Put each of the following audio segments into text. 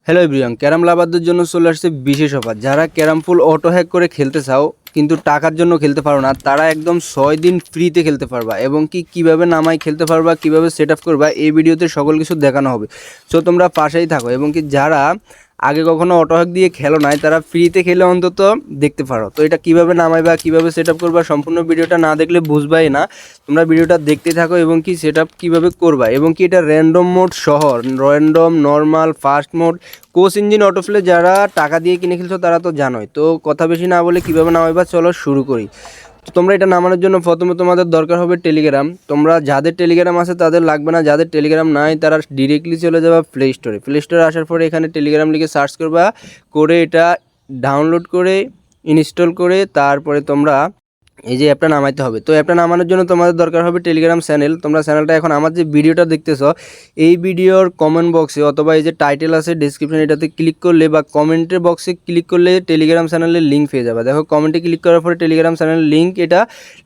Hello everyone, carrom লাভারদের জন্য চলে আসছে বিশেষ অফার। যারা ক্যারাম ফুল অটো হ্যাক করে খেলতে চাও কিন্তু টাকার জন্য খেলতে পারো না, তারা একদম 6 দিন ফ্রিতে খেলতে পারবা এবং কীভাবে নামাই খেলতে পারবা, কীভাবে সেট আপ করবা, এই ভিডিওতে সকল কিছু দেখানো হবে। সো তোমরা পাশেই থাকো এবং যারা আগে কখনো অটো হ্যাক দিয়ে খেলো নাই তারা ফ্রিতে খেলে অন্তত দেখতে পারো। তো এটা কীভাবে নামাইবা, কীভাবে সেট আপ করবা, সম্পূর্ণ ভিডিওটা না দেখলে বুঝবাই না। তোমরা ভিডিওটা দেখতে থাকো এবং সেট আপ কীভাবে করবা এবং এটা র্যান্ডম মোড সহ, random, normal, fast mode, coach engine, autoplay যারা টাকা দিয়ে কিনে খেলছো তারা তো জানোই। তো কথা বেশি না বলে কীভাবে নামাইবা চলো শুরু করি। তো তোমরা এটা নামানোর জন্য প্রথমে তোমাদের দরকার হবে টেলিগ্রাম। তোমরা যাদের টেলিগ্রাম আছে তাদের লাগবে না, যাদের টেলিগ্রাম নাই তারা ডিরেক্টলি চলে যাবা প্লে স্টোরে। প্লে স্টোরে আসার পরে এখানে টেলিগ্রাম লিখে সার্চ করবা, করে এটা ডাউনলোড করে ইনস্টল করে তারপরে তোমরা এই যে অ্যাপটা নামাইতে হবে। তো অ্যাপটা নামানোর জন্য তোমাদের দরকার হবে টেলিগ্রাম চ্যানেল। তোমরা চ্যানেলটা এখন আমার যে ভিডিওটা দেখতেছো এই ভিডিওর কমেন্ট বক্সে অথবা এই যে টাইটেল আছে ডেসক্রিপশন, এটাতে ক্লিক করলে বা কমেন্টের বক্সে ক্লিক করলে টেলিগ্রাম চ্যানেলের লিঙ্ক পেয়ে যাবে। দেখো কমেন্টে ক্লিক করার পরে টেলিগ্রাম চ্যানেলের লিঙ্ক, এটা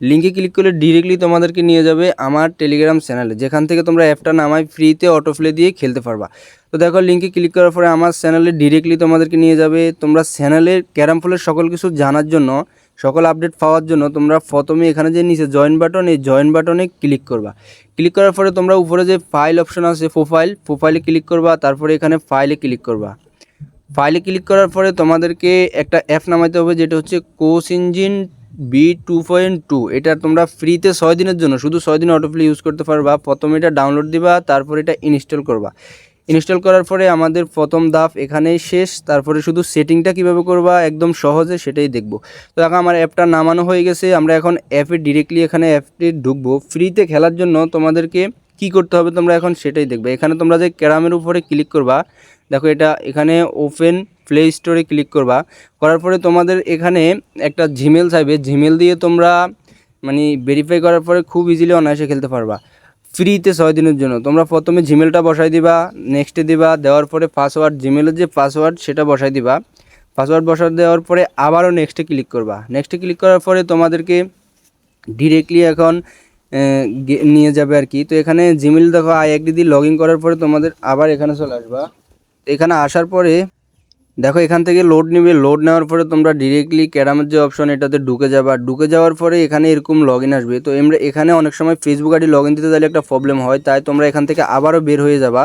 লিঙ্কে ক্লিক করলে ডিরেক্টলি তোমাদেরকে নিয়ে যাবে আমার টেলিগ্রাম চ্যানেলে, যেখান থেকে তোমরা অ্যাপটা নামাই ফ্রিতে অটোপ্লে দিয়ে খেলতে পারবা। তো দেখো লিঙ্কে ক্লিক করার পরে আমার চ্যানেলে ডিরেক্টলি তোমাদেরকে নিয়ে যাবে। তোমরা চ্যানেলের ক্যারাম ফুলের সকল কিছু জানার জন্য, সকল আপডেট পাওয়ার জন্য তোমরা প্রথমে এখানে যে নিচে জয়েন বাটন, এই জয়েন বাটনে ক্লিক করবা। ক্লিক করার পরে তোমরা উপরে যে ফাইল অপশন আছে, প্রোফাইলে ক্লিক করবা। তারপরে এখানে ফাইলে ক্লিক করবা। ফাইলে ক্লিক করার পরে তোমাদেরকে একটা অ্যাপ নামাইতে হবে, যেটা হচ্ছে কোচ ইঞ্জিন V2.2। এটা তোমরা ফ্রিতে 6 দিনের জন্য, শুধু 6 দিন অটোপ্লে ইউজ করতে পারবা। প্রথমে এটা ডাউনলোড দিবা, তারপর এটা ইনস্টল করবা। ইনস্টল করার পরে আমাদের প্রথম ধাপ এখানেই শেষ। তারপরে শুধু সেটিংটা কিভাবে করবা একদম সহজে সেটাই দেখব। তো এখন আমার অ্যাপটা নামানো হয়ে গেছে, আমরা এখন অ্যাপে ডিরেক্টলি এখানে অ্যাপটি ঢুকবো। ফ্রিতে খেলার জন্য তোমাদেরকে কি করতে হবে তোমরা এখন সেটাই দেখবে। এখানে তোমরা যে ক্যারামের উপরে ক্লিক করবা, দেখো এটা এখানে ওপেন প্লে স্টোরে ক্লিক করবা। করার পরে তোমাদের এখানে একটা জিমেল চাইবে, জিমেল দিয়ে তোমরা ভেরিফাই করার পরে খুব ইজিলি অনায়াসে খেলতে পারবা ফ্রিতে 6 দিনের জন্য। তোমরা প্রথমে জিমেলটা বসাই দিবা, নেক্সটে দিবা, দেওয়ার পরে পাসওয়ার্ড, জিমেলের যে পাসওয়ার্ড সেটা বসাই দিবা। পাসওয়ার্ড বসাই দেওয়ার পরে আবারও নেক্সটে ক্লিক করবা। নেক্সটে ক্লিক করার পরে তোমাদেরকে ডিরেক্টলি এখন নিয়ে যাবে আর কি। তো এখানে জিমেল দেখো আই1 দিয়ে লগ ইন করার পরে তোমাদের আবার এখানে চলে আসবা। এখানে আসার পরে দেখো এখান থেকে লোড নেবে। লোড নেওয়ার পরে তোমরা ডিরেক্টলি ক্যারামের যে অপশন এটাতে ঢুকে যাবা। ঢুকে যাওয়ার পরে এখানে এরকম লগ ইন আসবে। তো এখানে অনেক সময় ফেসবুক আইডি লগ ইন দিতে চাইলে একটা প্রবলেম হয়, তাই তোমরা এখান থেকে আবারও বের হয়ে যাবা।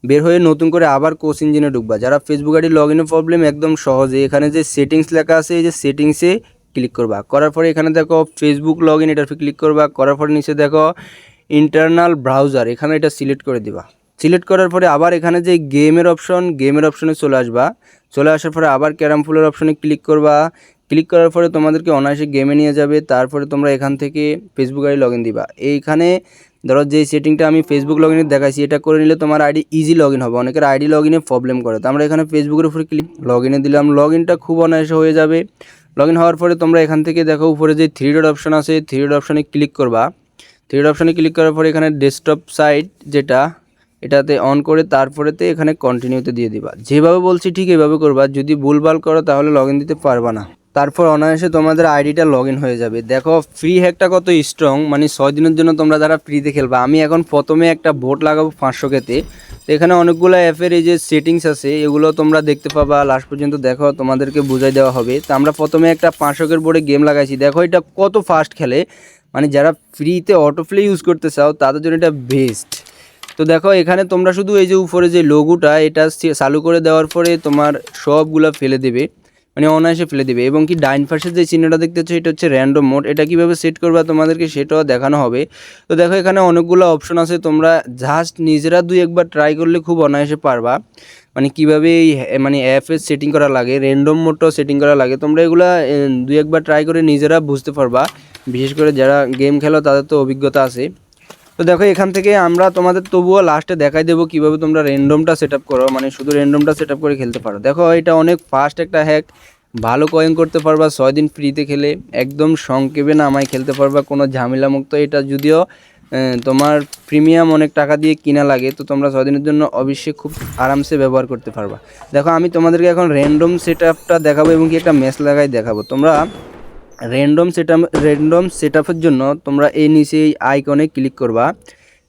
বের হয়ে নতুন করে আবার কোচ ইঞ্জিনে ঢুকবা। যারা ফেসবুক আইডি লগ ইনের প্রবলেম, একদম সহজে এখানে যে সেটিংস লেখা আছে এই যে সেটিংসে ক্লিক করবা। করার পরে এখানে দেখো ফেসবুক লগ ইন, এটার ক্লিক করবা। করার পরে নিচে দেখো ইন্টারনাল ব্রাউজার, এখানে এটা সিলেক্ট করে দিবা। সিলেক্ট করার পরে আবার এখানে যে গেমের অপশনে চলে আসবা। চলে আসার পরে আবার ক্যারাম ফুলের অপশনে ক্লিক করবা। ক্লিক করার পরে তোমাদেরকে অনায়াসে গেমে নিয়ে যাবে। তারপরে তোমরা এখান থেকে ফেসবুক আইডি লগ ইন দিবা। এইখানে ধরো যে সেটিংটা আমি ফেসবুক লগ ইনে দেখাইছি, এটা করে নিলে তোমার আইডি ইজি লগ ইন হবে। অনেকের আইডি লগ ইনে প্রবলেম করে, তো আমরা এখানে ফেসবুকের উপরে ক্লিক লগ ইনে দিলাম। লগ ইনটা খুব অনায়াসে হয়ে যাবে। লগ ইন হওয়ার পরে তোমরা এখান থেকে দেখো উপরে যে 3 ডট অপশন আছে, 3 ডট অপশনে ক্লিক করবা। 3 ডট অপশনে ক্লিক করার পরে এখানে ডেস্কটপ সাইট যেটা, এটাতে অন করে তারপরেতে এখানে কন্টিনিউতে দিয়ে দিবা। যেভাবে বলছি ঠিক এভাবে করবা, যদি ভুলভাল করো তাহলে লগ ইন দিতে পারবা না। তারপর অনায়াসে তোমাদের আইডিটা লগ ইন হয়ে যাবে। দেখো ফ্রি হ্যাকটা কত স্ট্রং, 6 দিনের জন্য তোমরা যারা ফ্রিতে খেলবা। আমি এখন প্রথমে একটা ভোট লাগাবো 500Kতে। তো এখানে অনেকগুলো অ্যাপের এই যে সেটিংস আছে এগুলো তোমরা দেখতে পাবা। লাস্ট পর্যন্ত দেখো, তোমাদেরকে বুঝাই দেওয়া হবে। তো আমরা প্রথমে একটা 500Kর বোর্ডে গেম লাগাইছি। দেখো এটা কত ফাস্ট খেলে, যারা ফ্রিতে অটোপ্লে ইউজ করতে চাও তাদের জন্য এটা বেস্ট। তো দেখো এখানে তোমরা শুধু এই যে উপরে যে লোগোটা এটা চালু করে দেওয়ার পরে তোমার সবগুলা ফেলে দেবে, অনায়াসে ফেলে দেবে। এবং ডাইন পাশের যে চিহ্নটা দেখতেছো এটা হচ্ছে র্যান্ডম মোড। এটা কীভাবে সেট করবা তোমাদেরকে সেটাও দেখানো হবে। তো দেখো এখানে অনেকগুলো অপশন আছে, তোমরা জাস্ট নিজেরা 2-1বার ট্রাই করলে খুব অনায়াসে পারবা কীভাবে এই অ্যাপের সেটিং করা লাগে, র্যান্ডম মোডটাও সেটিং করা লাগে। তোমরা এগুলা 2-1বার ট্রাই করে নিজেরা বুঝতে পারবা। বিশেষ করে যারা গেম খেলো তাদের তো অভিজ্ঞতা আছে। তো দেখো এখান থেকে আমরা তোমাদের তবুও লাস্টে দেখাই দেবো কীভাবে তোমরা র্যান্ডমটা সেট আপ করো, শুধু র্যান্ডমটা সেট আপ করে খেলতে পারো। দেখো এটা অনেক ফাস্ট একটা হ্যাক, ভালো কয়েন করতে পারবা 6 দিন ফ্রিতে খেলে। একদম সংক্ষেপে নামায় খেলতে পারবা, কোনো ঝামেলা মুক্ত। এটা যদিও তোমার প্রিমিয়াম অনেক টাকা দিয়ে কিনা লাগে, তো তোমরা 6 দিনের জন্য অবশ্যই খুব আরামসে ব্যবহার করতে পারবা। দেখো আমি তোমাদেরকে এখন র্যান্ডম সেট আপটা দেখাবো এবং একটা ম্যাচ লাগাই দেখাবো। তোমরা র্যান্ডম সেট আপের জন্য তোমরা এই নিচে এই আইকনে ক্লিক করবা।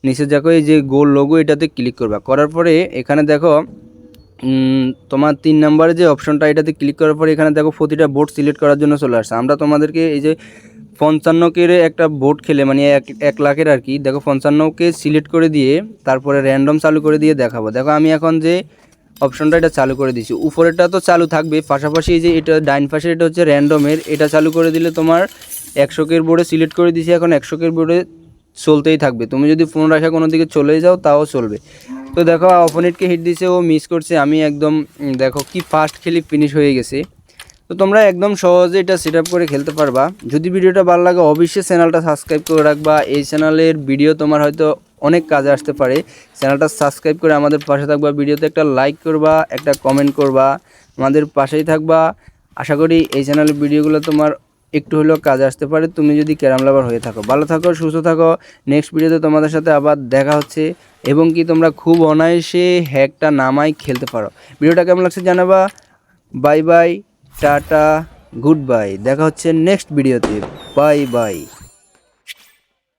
নিচে দেখো এই যে গোল লোগো, এটাতে ক্লিক করবা। করার পরে এখানে দেখো তোমার 3 নম্বরে যে অপশনটা এটাতে ক্লিক করার পরে এখানে দেখো প্রতিটা বোর্ড সিলেক্ট করার জন্য চলে আসছে। আমরা তোমাদেরকে এই যে 55 একটা বোর্ড খেলে মানে 1 লাখের আর কি, দেখো 55কে সিলেক্ট করে দিয়ে তারপরে র্যান্ডম চালু করে দিয়ে দেখাবো। দেখো আমি এখন যে অপশনটা এটা চালু করে দিচ্ছি, উপরেরটা তো চালু থাকবে, পাশাপাশি এই যে এটা ডাইন পাশে এটা হচ্ছে র্যান্ডমের, এটা চালু করে দিলে তোমার 100 বোর্ডে সিলেক্ট করে দিয়েছি, এখন 100 বোর্ডে চলতেই থাকবে। তুমি যদি ফোন রাখা কোনো দিকে চলে যাও তাও চলবে। তো দেখো অপোনেন্টকে হিট দিছে, ও মিস করছে, আমি একদম দেখো কি ফাস্ট খেলি ফিনিশ হয়ে গেছে। তো তোমরা একদম সহজে এটা সেট আপ করে খেলতে পারবা। যদি ভিডিওটা ভালো লাগে অবশ্যই চ্যানেলটা সাবস্ক্রাইব করে রাখবা। এই চ্যানেলের ভিডিও তোমার হয়তো অনেক কাজে আসতে পারে। চ্যানেলটা সাবস্ক্রাইব করে আমাদের পাশে থাকবা, ভিডিওতে একটা লাইক করবা, একটা কমেন্ট করবা, আমাদের পাশেই থাকবা। আশা করি এই চ্যানেলের ভিডিওগুলো তোমার একটু হলেও কাজে আসতে পারে, তুমি যদি ক্যারাম লাভার হয়ে থাকো। ভালো থাকো, সুস্থ থাকো। নেক্সট ভিডিওতে তোমাদের সাথে আবার দেখা হচ্ছে, এবং কি তোমরা খুব অনায়াসে হ্যাকটা নামাই খেলতে পারো। ভিডিওটা কেমন লাগছে জানাবা। Bye bye, tata, good bye, দেখা হচ্ছে নেক্সট ভিডিওতে। Bye bye.